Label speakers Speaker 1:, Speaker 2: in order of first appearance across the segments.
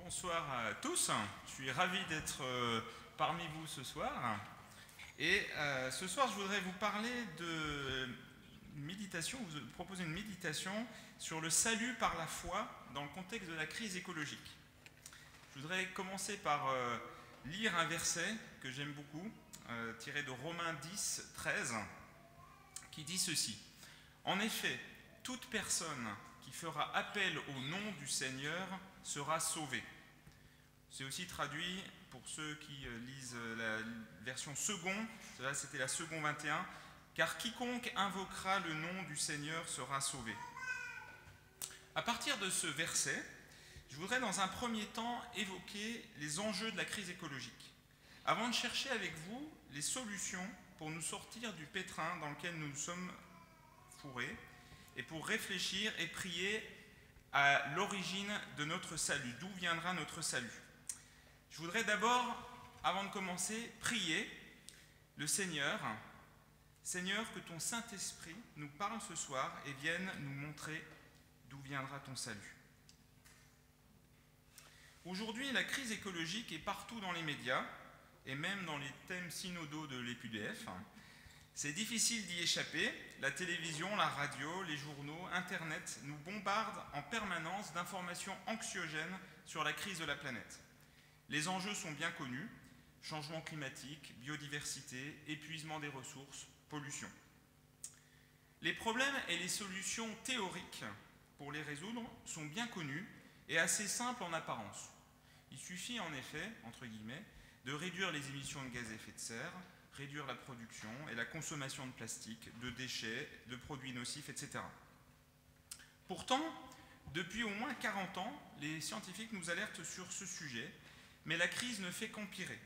Speaker 1: Bonsoir à tous, je suis ravi d'être parmi vous ce soir. Et ce soir, je voudrais vous parler de méditation, vous proposer une méditation sur le salut par la foi dans le contexte de la crise écologique. Je voudrais commencer par lire un verset que j'aime beaucoup, tiré de Romains 10, 13, qui dit ceci. En effet, toute personne qui fera appel au nom du Seigneur sera sauvée. C'est aussi traduit, pour ceux qui lisent la version seconde, c'était la seconde 21, car quiconque invoquera le nom du Seigneur sera sauvé. À partir de ce verset, je voudrais dans un premier temps évoquer les enjeux de la crise écologique, avant de chercher avec vous les solutions pour nous sortir du pétrin dans lequel nous nous sommes fourrés, et pour réfléchir et prier à l'origine de notre salut. D'où viendra notre salut? Je voudrais d'abord, avant de commencer, prier le Seigneur. Seigneur, que ton Saint-Esprit nous parle ce soir et vienne nous montrer d'où viendra ton salut. Aujourd'hui, la crise écologique est partout dans les médias et même dans les thèmes synodaux de l'EPUDF. C'est difficile d'y échapper. La télévision, la radio, les journaux, Internet nous bombardent en permanence d'informations anxiogènes sur la crise de la planète. Les enjeux sont bien connus, changement climatique, biodiversité, épuisement des ressources, pollution. Les problèmes et les solutions théoriques pour les résoudre sont bien connus et assez simples en apparence. Il suffit en effet, entre guillemets, de réduire les émissions de gaz à effet de serre, réduire la production et la consommation de plastique, de déchets, de produits nocifs, etc. Pourtant, depuis au moins 40 ans, les scientifiques nous alertent sur ce sujet, mais la crise ne fait qu'empirer,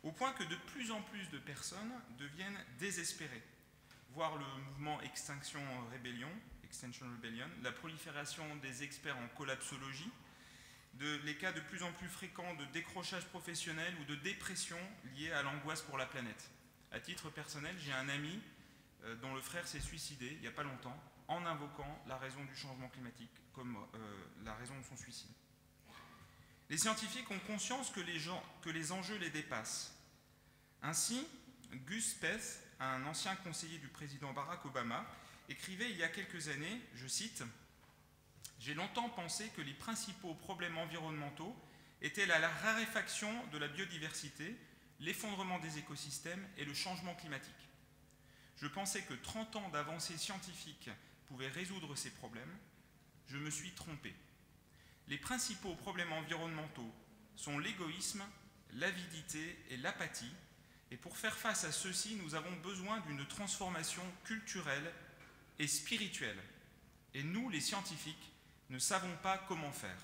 Speaker 1: au point que de plus en plus de personnes deviennent désespérées. Voir le mouvement Extinction Rebellion, la prolifération des experts en collapsologie, les cas de plus en plus fréquents de décrochage professionnel ou de dépression liés à l'angoisse pour la planète. À titre personnel, j'ai un ami dont le frère s'est suicidé il n'y a pas longtemps en invoquant la raison du changement climatique comme la raison de son suicide. Les scientifiques ont conscience que les enjeux les dépassent. Ainsi, Gus Speth, un ancien conseiller du président Barack Obama, écrivait il y a quelques années, je cite, « J'ai longtemps pensé que les principaux problèmes environnementaux étaient la raréfaction de la biodiversité, l'effondrement des écosystèmes et le changement climatique. Je pensais que 30 ans d'avancées scientifiques pouvaient résoudre ces problèmes. Je me suis trompé. Les principaux problèmes environnementaux sont l'égoïsme, l'avidité et l'apathie, et pour faire face à ceux-ci, nous avons besoin d'une transformation culturelle et spirituelle. Et nous, les scientifiques, ne savons pas comment faire. »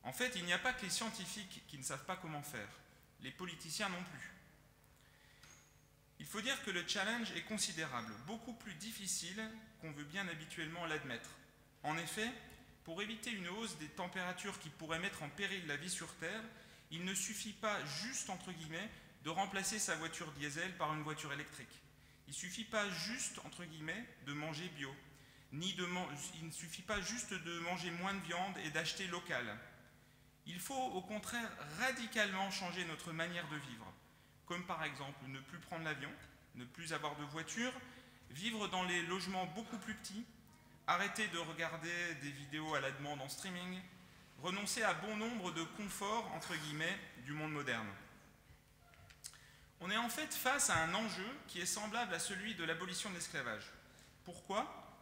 Speaker 1: En fait, il n'y a pas que les scientifiques qui ne savent pas comment faire, les politiciens non plus. Il faut dire que le challenge est considérable, beaucoup plus difficile qu'on veut bien habituellement l'admettre. En effet, pour éviter une hausse des températures qui pourrait mettre en péril la vie sur Terre, il ne suffit pas juste, entre guillemets, de remplacer sa voiture diesel par une voiture électrique. Il ne suffit pas juste, entre guillemets, de manger bio. Il ne suffit pas juste de manger moins de viande et d'acheter local. Il faut au contraire radicalement changer notre manière de vivre, comme par exemple ne plus prendre l'avion, ne plus avoir de voiture, vivre dans les logements beaucoup plus petits, arrêter de regarder des vidéos à la demande en streaming, renoncer à bon nombre de conforts, entre guillemets, du monde moderne. On est en fait face à un enjeu qui est semblable à celui de l'abolition de l'esclavage. Pourquoi ?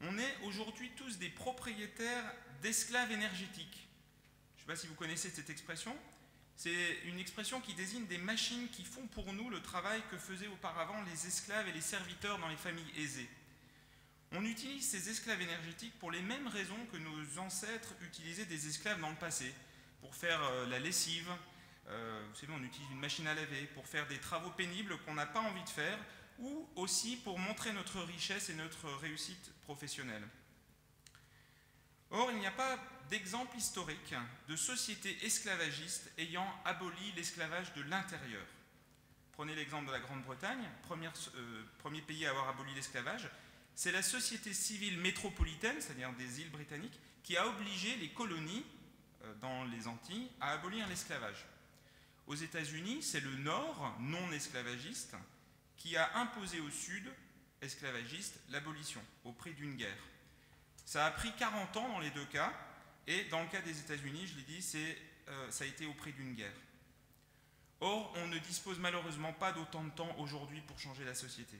Speaker 1: On est aujourd'hui tous des propriétaires d'esclaves énergétiques. Je ne sais pas si vous connaissez cette expression. C'est une expression qui désigne des machines qui font pour nous le travail que faisaient auparavant les esclaves et les serviteurs dans les familles aisées. On utilise ces esclaves énergétiques pour les mêmes raisons que nos ancêtres utilisaient des esclaves dans le passé, pour faire la lessive, vous savez, on utilise une machine à laver, pour faire des travaux pénibles qu'on n'a pas envie de faire, ou aussi pour montrer notre richesse et notre réussite professionnelle. Or, il n'y a pas d'exemple historique de société esclavagiste ayant aboli l'esclavage de l'intérieur. Prenez l'exemple de la Grande-Bretagne, premier pays à avoir aboli l'esclavage. c'est la société civile métropolitaine, c'est-à-dire des îles britanniques, qui a obligé les colonies dans les Antilles à abolir l'esclavage. Aux États-Unis, c'est le Nord, non esclavagiste, qui a imposé au Sud, esclavagiste, l'abolition, au prix d'une guerre. Ça a pris 40 ans dans les deux cas, et dans le cas des États-Unis, je l'ai dit, ça a été au prix d'une guerre. Or, on ne dispose malheureusement pas d'autant de temps aujourd'hui pour changer la société.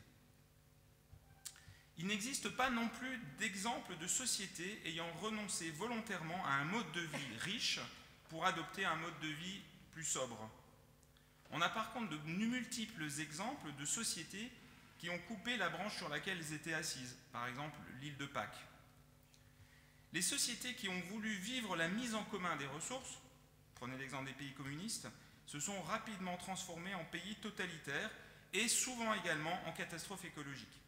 Speaker 1: Il n'existe pas non plus d'exemple de société ayant renoncé volontairement à un mode de vie riche pour adopter un mode de vie plus sobre. On a par contre de multiples exemples de sociétés qui ont coupé la branche sur laquelle elles étaient assises, par exemple l'île de Pâques. Les sociétés qui ont voulu vivre la mise en commun des ressources, prenez l'exemple des pays communistes, se sont rapidement transformées en pays totalitaires et souvent également en catastrophes écologiques.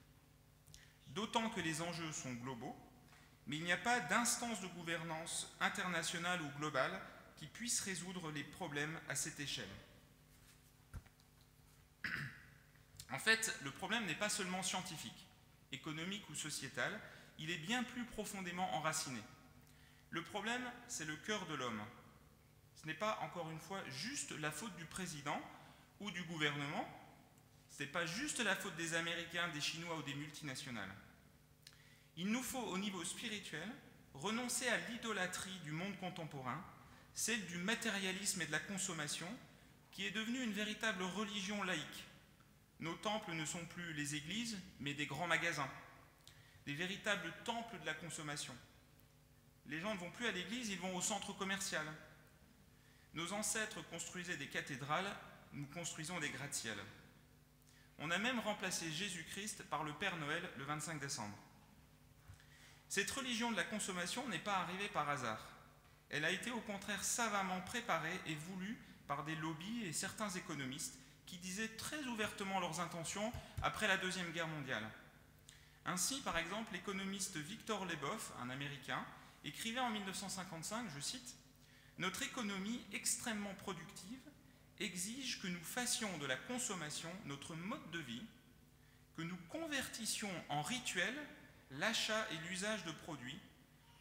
Speaker 1: D'autant que les enjeux sont globaux, mais il n'y a pas d'instance de gouvernance internationale ou globale qui puisse résoudre les problèmes à cette échelle. En fait, le problème n'est pas seulement scientifique, économique ou sociétal, il est bien plus profondément enraciné. Le problème, c'est le cœur de l'homme. Ce n'est pas, encore une fois, juste la faute du président ou du gouvernement, ce n'est pas juste la faute des Américains, des Chinois ou des multinationales. Il nous faut, au niveau spirituel, renoncer à l'idolâtrie du monde contemporain, celle du matérialisme et de la consommation, qui est devenue une véritable religion laïque. Nos temples ne sont plus les églises, mais des grands magasins, des véritables temples de la consommation. Les gens ne vont plus à l'église, ils vont au centre commercial. Nos ancêtres construisaient des cathédrales, nous construisons des gratte-ciels. On a même remplacé Jésus-Christ par le Père Noël le 25 décembre. Cette religion de la consommation n'est pas arrivée par hasard. Elle a été au contraire savamment préparée et voulue par des lobbies et certains économistes qui disaient très ouvertement leurs intentions après la Deuxième Guerre mondiale. Ainsi, par exemple, l'économiste Victor Leboff, un Américain, écrivait en 1955, je cite, « Notre économie extrêmement productive exige que nous fassions de la consommation notre mode de vie, que nous convertissions en rituel l'achat et l'usage de produits,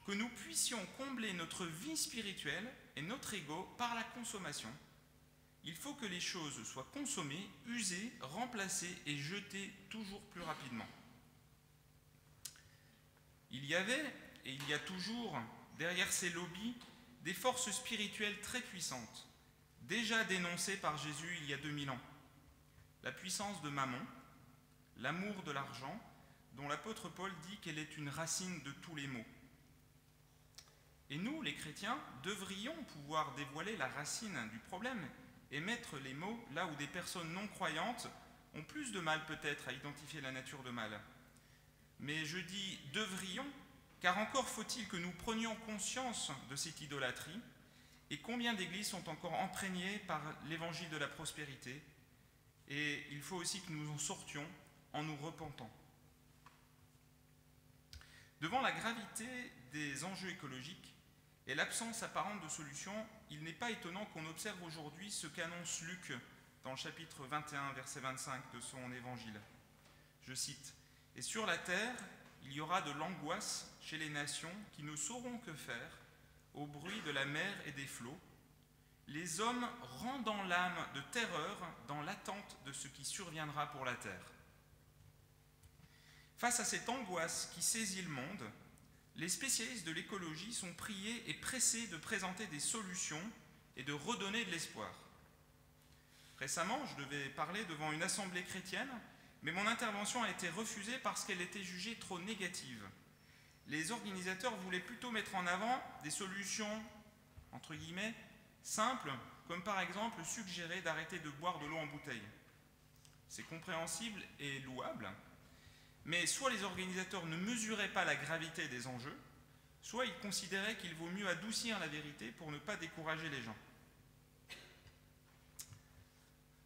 Speaker 1: que nous puissions combler notre vie spirituelle et notre ego par la consommation. Il faut que les choses soient consommées, usées, remplacées et jetées toujours plus rapidement. » Il y avait, et il y a toujours, derrière ces lobbies, des forces spirituelles très puissantes, déjà dénoncées par Jésus il y a 2000 ans. La puissance de Mammon, l'amour de l'argent, dont l'apôtre Paul dit qu'elle est une racine de tous les maux. Et nous, les chrétiens, devrions pouvoir dévoiler la racine du problème et mettre les mots là où des personnes non croyantes ont plus de mal peut-être à identifier la nature de mal. Mais je dis devrions, car encore faut-il que nous prenions conscience de cette idolâtrie, et combien d'églises sont encore imprégnées par l'évangile de la prospérité, et il faut aussi que nous en sortions en nous repentant. Devant la gravité des enjeux écologiques et l'absence apparente de solutions, il n'est pas étonnant qu'on observe aujourd'hui ce qu'annonce Luc dans le chapitre 21, verset 25 de son évangile. Je cite, « Et sur la terre, il y aura de l'angoisse chez les nations qui ne sauront que faire au bruit de la mer et des flots, les hommes rendant l'âme de terreur dans l'attente de ce qui surviendra pour la terre. » Face à cette angoisse qui saisit le monde, les spécialistes de l'écologie sont priés et pressés de présenter des solutions et de redonner de l'espoir. Récemment, je devais parler devant une assemblée chrétienne, mais mon intervention a été refusée parce qu'elle était jugée trop négative. Les organisateurs voulaient plutôt mettre en avant des solutions, entre guillemets, simples, comme par exemple suggérer d'arrêter de boire de l'eau en bouteille. C'est compréhensible et louable, mais soit les organisateurs ne mesuraient pas la gravité des enjeux, soit ils considéraient qu'il vaut mieux adoucir la vérité pour ne pas décourager les gens.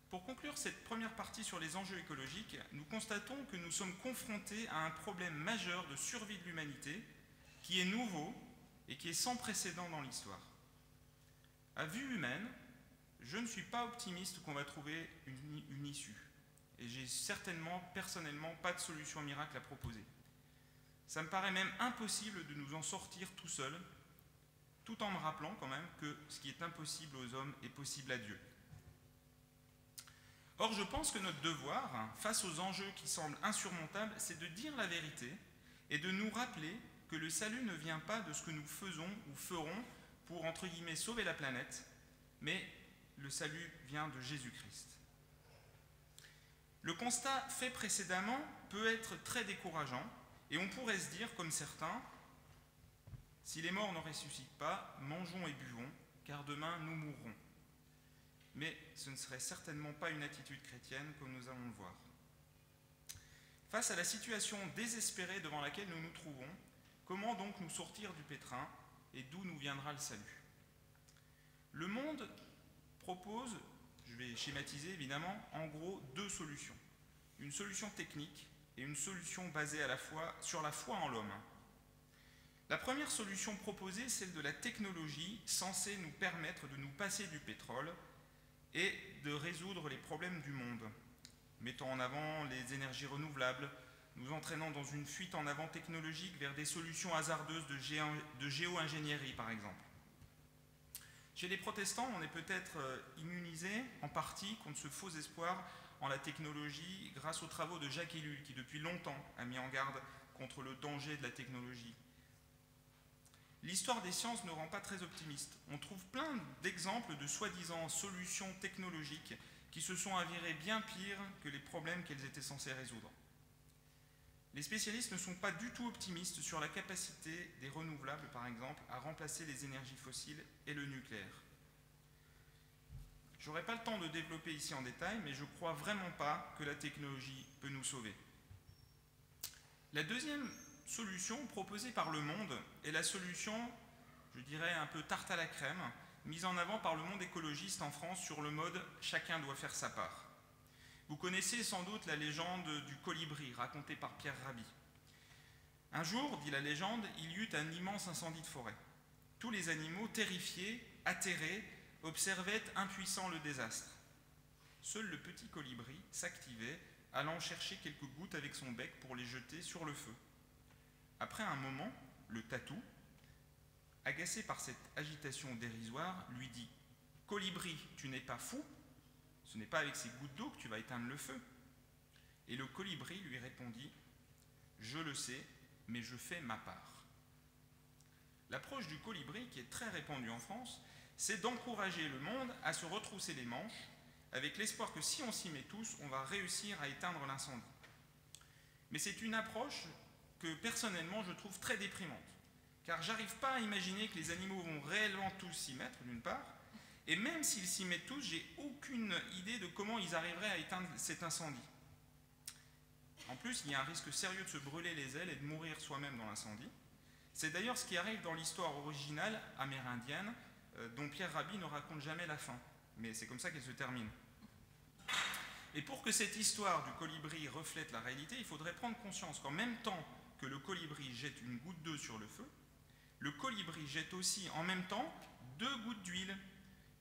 Speaker 1: Pour conclure cette première partie sur les enjeux écologiques, nous constatons que nous sommes confrontés à un problème majeur de survie de l'humanité qui est nouveau et qui est sans précédent dans l'histoire. À vue humaine, je ne suis pas optimiste qu'on va trouver une issue. Et j'ai certainement, personnellement, pas de solution miracle à proposer. Ça me paraît même impossible de nous en sortir tout seul, tout en me rappelant quand même que ce qui est impossible aux hommes est possible à Dieu. Or, je pense que notre devoir, face aux enjeux qui semblent insurmontables, c'est de dire la vérité et de nous rappeler que le salut ne vient pas de ce que nous faisons ou ferons pour, entre guillemets, sauver la planète, mais le salut vient de Jésus-Christ. Le constat fait précédemment peut être très décourageant, et on pourrait se dire, comme certains, si les morts ne ressuscitent pas, mangeons et buvons, car demain nous mourrons. Mais ce ne serait certainement pas une attitude chrétienne comme nous allons le voir. Face à la situation désespérée devant laquelle nous nous trouvons, comment donc nous sortir du pétrin et d'où nous viendra le salut? Le monde propose, je vais schématiser évidemment, en gros deux solutions. Une solution technique et une solution basée à la fois sur la foi en l'homme. La première solution proposée, celle de la technologie, censée nous permettre de nous passer du pétrole et de résoudre les problèmes du monde, mettant en avant les énergies renouvelables, nous entraînant dans une fuite en avant technologique vers des solutions hasardeuses de géo-ingénierie, par exemple. Chez les protestants, on est peut-être immunisé en partie contre ce faux espoir en la technologie grâce aux travaux de Jacques Ellul, qui depuis longtemps a mis en garde contre le danger de la technologie. L'histoire des sciences ne rend pas très optimiste. On trouve plein d'exemples de soi-disant solutions technologiques qui se sont avérées bien pires que les problèmes qu'elles étaient censées résoudre. Les spécialistes ne sont pas du tout optimistes sur la capacité des renouvelables, par exemple, à remplacer les énergies fossiles et le nucléaire. Je n'aurai pas le temps de développer ici en détail, mais je ne crois vraiment pas que la technologie peut nous sauver. La deuxième solution proposée par le monde est la solution, je dirais un peu tarte à la crème, mise en avant par le monde écologiste en France sur le mode « chacun doit faire sa part ». Vous connaissez sans doute la légende du colibri racontée par Pierre Rabhi. Un jour, dit la légende, il y eut un immense incendie de forêt. Tous les animaux, terrifiés, atterrés, observaient impuissants le désastre. Seul le petit colibri s'activait, allant chercher quelques gouttes avec son bec pour les jeter sur le feu. Après un moment, le tatou, agacé par cette agitation dérisoire, lui dit « Colibri, tu n'es pas fou? Ce n'est pas avec ces gouttes d'eau que tu vas éteindre le feu. » Et le colibri lui répondit « Je le sais, mais je fais ma part. » L'approche du colibri, qui est très répandue en France, c'est d'encourager le monde à se retrousser les manches, avec l'espoir que si on s'y met tous, on va réussir à éteindre l'incendie. Mais c'est une approche que personnellement je trouve très déprimante, car j'arrive pas à imaginer que les animaux vont réellement tous s'y mettre, d'une part, et même s'ils s'y mettent tous, j'ai aucune idée de comment ils arriveraient à éteindre cet incendie. En plus, il y a un risque sérieux de se brûler les ailes et de mourir soi-même dans l'incendie. C'est d'ailleurs ce qui arrive dans l'histoire originale amérindienne, dont Pierre Rabhi ne raconte jamais la fin, mais c'est comme ça qu'elle se termine. Et pour que cette histoire du colibri reflète la réalité, il faudrait prendre conscience qu'en même temps que le colibri jette une goutte d'eau sur le feu, le colibri jette aussi en même temps 2 gouttes d'huile,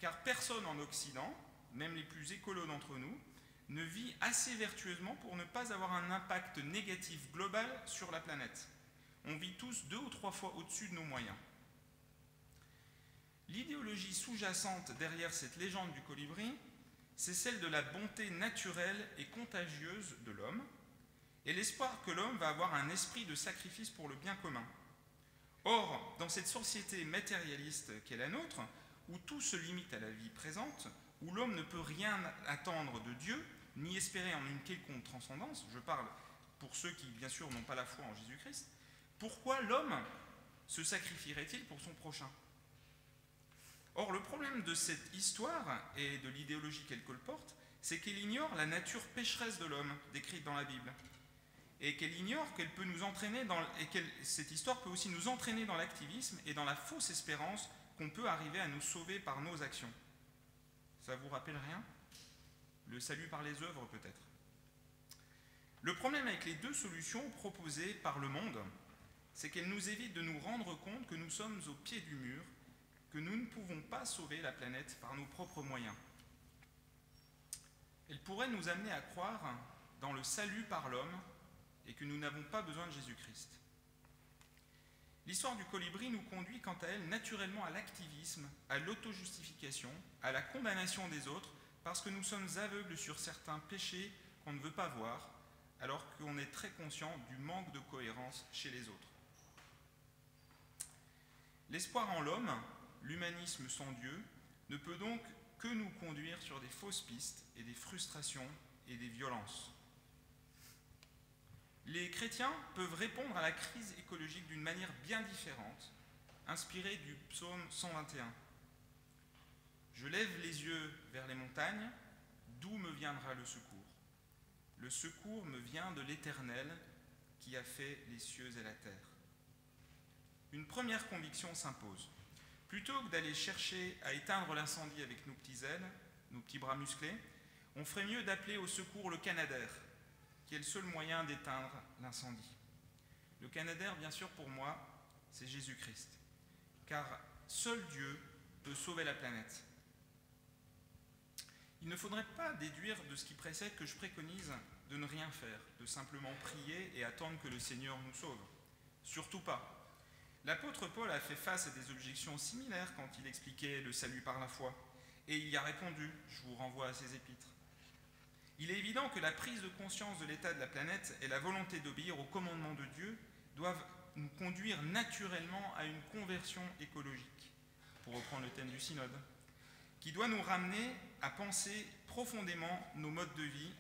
Speaker 1: car personne en Occident, même les plus écolos d'entre nous, ne vit assez vertueusement pour ne pas avoir un impact négatif global sur la planète. On vit tous 2 ou 3 fois au-dessus de nos moyens. L'idéologie sous-jacente derrière cette légende du colibri, c'est celle de la bonté naturelle et contagieuse de l'homme, et l'espoir que l'homme va avoir un esprit de sacrifice pour le bien commun. Or, dans cette société matérialiste qu'est la nôtre, où tout se limite à la vie présente, où l'homme ne peut rien attendre de Dieu, ni espérer en une quelconque transcendance, je parle pour ceux qui, bien sûr, n'ont pas la foi en Jésus-Christ, pourquoi l'homme se sacrifierait-il pour son prochain ? Or, le problème de cette histoire et de l'idéologie qu'elle colporte, c'est qu'elle ignore la nature pécheresse de l'homme, décrite dans la Bible, et qu'elle ignore qu'elle peut nous entraîner cette histoire peut aussi nous entraîner dans l'activisme et dans la fausse espérance qu'on peut arriver à nous sauver par nos actions. Ça vous rappelle rien ? Le salut par les œuvres, peut-être. Le problème avec les 2 solutions proposées par le monde, c'est qu'elles nous évitent de nous rendre compte que nous sommes au pied du mur, que nous ne pouvons pas sauver la planète par nos propres moyens. Elles pourraient nous amener à croire dans le salut par l'homme et que nous n'avons pas besoin de Jésus-Christ. L'histoire du colibri nous conduit quant à elle naturellement à l'activisme, à l'auto-justification, à la condamnation des autres, parce que nous sommes aveugles sur certains péchés qu'on ne veut pas voir, alors qu'on est très conscient du manque de cohérence chez les autres. L'espoir en l'homme, l'humanisme sans Dieu, ne peut donc que nous conduire sur des fausses pistes et des frustrations et des violences. Les chrétiens peuvent répondre à la crise écologique d'une manière bien différente, inspirée du psaume 121. Je lève les yeux vers les montagnes, d'où me viendra le secours? Le secours me vient de l'Éternel qui a fait les cieux et la terre. Une première conviction s'impose. Plutôt que d'aller chercher à éteindre l'incendie avec nos petits ailes, nos petits bras musclés, on ferait mieux d'appeler au secours le Canadair, qui est le seul moyen d'éteindre l'incendie. Le Canadair, bien sûr, pour moi, c'est Jésus-Christ, car seul Dieu peut sauver la planète. Il ne faudrait pas déduire de ce qui précède que je préconise de ne rien faire, de simplement prier et attendre que le Seigneur nous sauve. Surtout pas. L'apôtre Paul a fait face à des objections similaires quand il expliquait le salut par la foi, et il y a répondu, je vous renvoie à ses épîtres. Il est évident que la prise de conscience de l'état de la planète et la volonté d'obéir au commandement de Dieu doivent nous conduire naturellement à une conversion écologique, pour reprendre le thème du synode, qui doit nous ramener à penser profondément nos modes de vie,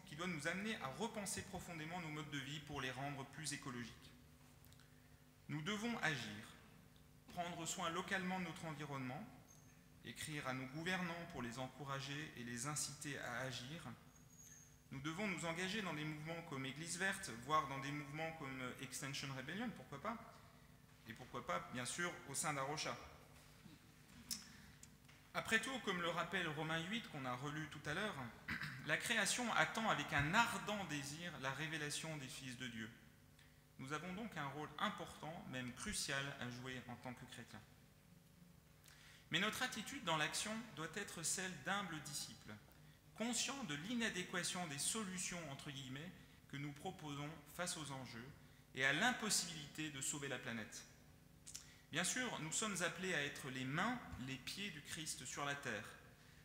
Speaker 1: qui doit nous amener à repenser profondément nos modes de vie pour les rendre plus écologiques. Nous devons agir, prendre soin localement de notre environnement, écrire à nos gouvernants pour les encourager et les inciter à agir. Nous devons nous engager dans des mouvements comme Église verte, voire dans des mouvements comme Extinction Rebellion, pourquoi pas, et pourquoi pas, bien sûr, au sein d'Arocha. Après tout, comme le rappelle Romains 8 qu'on a relu tout à l'heure, la création attend avec un ardent désir la révélation des fils de Dieu. Nous avons donc un rôle important, même crucial, à jouer en tant que chrétiens. Mais notre attitude dans l'action doit être celle d'humbles disciples, conscients de l'inadéquation des solutions, entre guillemets, que nous proposons face aux enjeux et à l'impossibilité de sauver la planète. Bien sûr, nous sommes appelés à être les mains, les pieds du Christ sur la terre,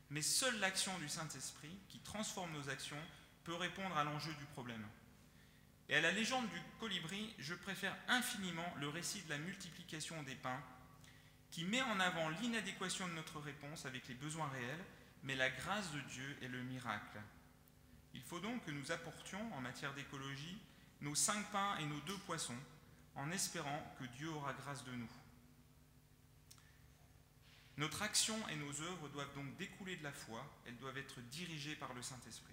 Speaker 1: mais seule l'action du Saint-Esprit, qui transforme nos actions, peut répondre à l'enjeu du problème. Et à la légende du colibri, je préfère infiniment le récit de la multiplication des pains, qui met en avant l'inadéquation de notre réponse avec les besoins réels, mais la grâce de Dieu est le miracle. Il faut donc que nous apportions, en matière d'écologie, nos 5 pains et nos 2 poissons, en espérant que Dieu aura grâce de nous. Notre action et nos œuvres doivent donc découler de la foi, elles doivent être dirigées par le Saint-Esprit.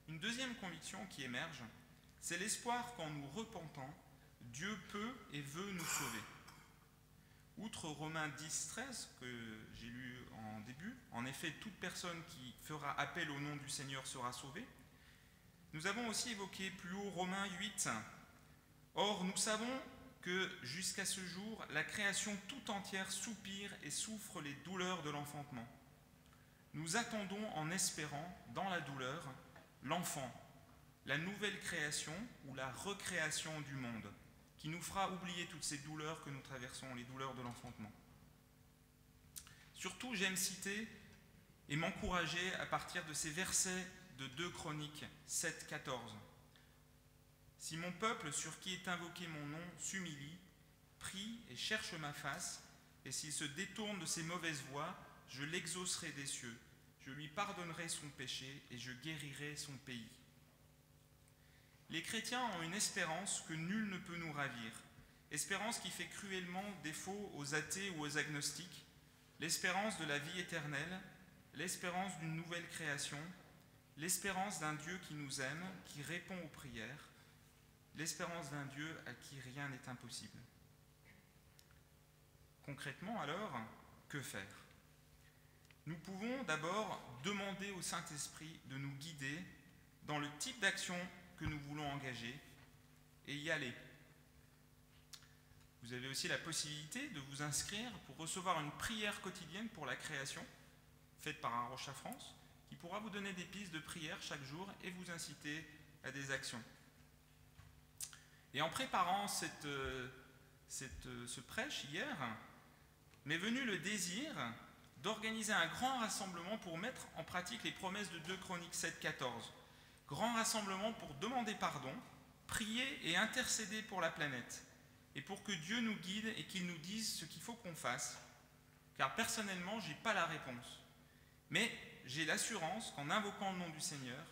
Speaker 1: Une deuxième conviction qui émerge, c'est l'espoir qu'en nous repentant, Dieu peut et veut nous sauver. Outre Romains 10, 13, que j'ai lu en début, en effet, toute personne qui fera appel au nom du Seigneur sera sauvée, nous avons aussi évoqué plus haut Romains 8. Or, nous savons que jusqu'à ce jour, la création tout entière soupire et souffre les douleurs de l'enfantement. Nous attendons en espérant, dans la douleur, l'enfant, la nouvelle création ou la recréation du monde, qui nous fera oublier toutes ces douleurs que nous traversons, les douleurs de l'enfantement. Surtout, j'aime citer et m'encourager à partir de ces versets de 2 Chroniques 7, 14. Si mon peuple, sur qui est invoqué mon nom, s'humilie, prie et cherche ma face, et s'il se détourne de ses mauvaises voies, je l'exaucerai des cieux, je lui pardonnerai son péché et je guérirai son pays. Les chrétiens ont une espérance que nul ne peut nous ravir, espérance qui fait cruellement défaut aux athées ou aux agnostiques, l'espérance de la vie éternelle, l'espérance d'une nouvelle création, l'espérance d'un Dieu qui nous aime, qui répond aux prières, l'espérance d'un Dieu à qui rien n'est impossible. Concrètement alors, que faire ? Nous pouvons d'abord demander au Saint-Esprit de nous guider dans le type d'action que nous voulons engager et y aller. Vous avez aussi la possibilité de vous inscrire pour recevoir une prière quotidienne pour la création, faite par Arocha France, qui pourra vous donner des pistes de prière chaque jour et vous inciter à des actions. Et en préparant ce prêche hier, m'est venu le désir d'organiser un grand rassemblement pour mettre en pratique les promesses de 2 Chroniques 7, 14. Grand rassemblement pour demander pardon, prier et intercéder pour la planète, et pour que Dieu nous guide et qu'il nous dise ce qu'il faut qu'on fasse, car personnellement, je n'ai pas la réponse. Mais j'ai l'assurance qu'en invoquant le nom du Seigneur,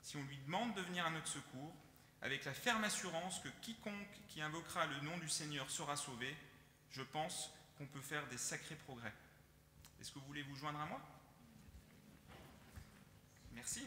Speaker 1: si on lui demande de venir à notre secours, avec la ferme assurance que quiconque qui invoquera le nom du Seigneur sera sauvé, je pense qu'on peut faire des sacrés progrès. Est-ce que vous voulez vous joindre à moi? Merci.